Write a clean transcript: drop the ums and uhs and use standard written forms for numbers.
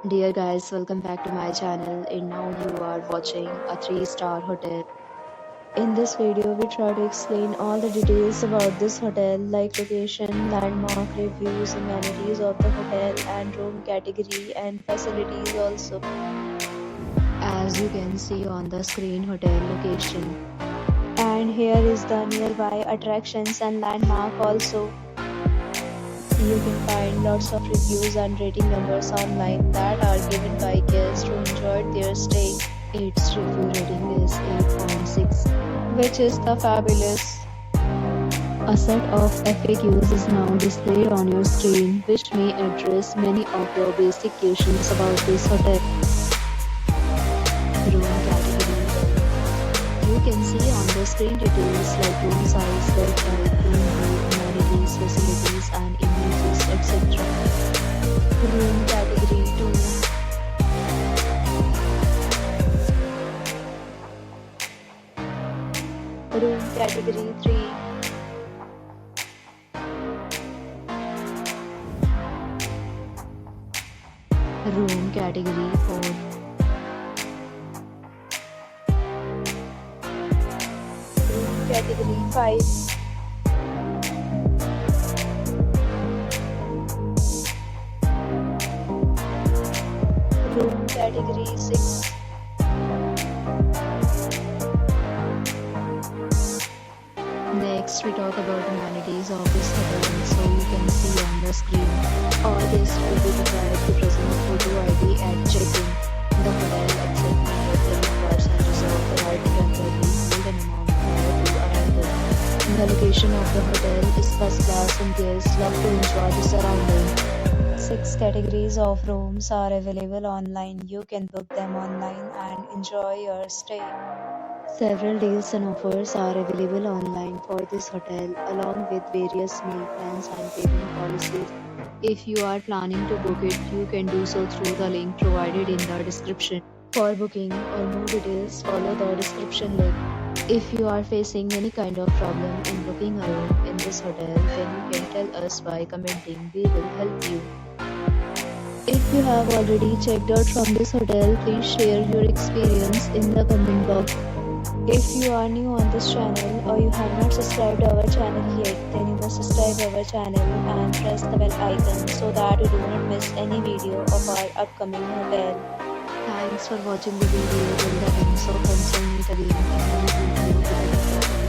Dear guys, welcome back to my channel and now you are watching a 3-star hotel. In this video, we try to explain all the details about this hotel like location, landmark, reviews, amenities of the hotel and room category and facilities also. As you can see on the screen, hotel location. And here is the nearby attractions and landmark also. You can find lots of reviews and rating numbers online that are given by guests who enjoyed their stay. Its review rating is 8.6, which is the fabulous. A set of FAQs is now displayed on your screen, which may address many of your basic questions about this hotel. Room category. You can see on the screen details like room size, bed type, room rate, amenities, facilities and images, etc. Room category 2. Room category 3. Room category 4. Room category 5. Room category 6. Next, we talk about amenities of this hotel. So you can see on the screen, all guests will be required to present photo ID at check-in. The hotel accepts credit cards and reserve the right to temporarily hold an amount prior to arrival. The location of the hotel is first class and guests love to enjoy the surrounding. 6 categories of rooms are available online. You can book them online and enjoy your stay. Several deals and offers are available online for this hotel, along with various meal plans and payment policies. If you are planning to book it, you can do so through the link provided in the description. For booking or more details, follow the description link. If you are facing any kind of problem in booking a room in this hotel, then you can tell us by commenting. We will help you. If you have already checked out from this hotel, please share your experience in the comment box. If you are new on this channel or you have not subscribed our channel yet, then you must subscribe our channel and press the bell icon so that you do not miss any video of our upcoming hotel. Thanks for watching the video till the end. So friends, will meet again in a new video with a new topic.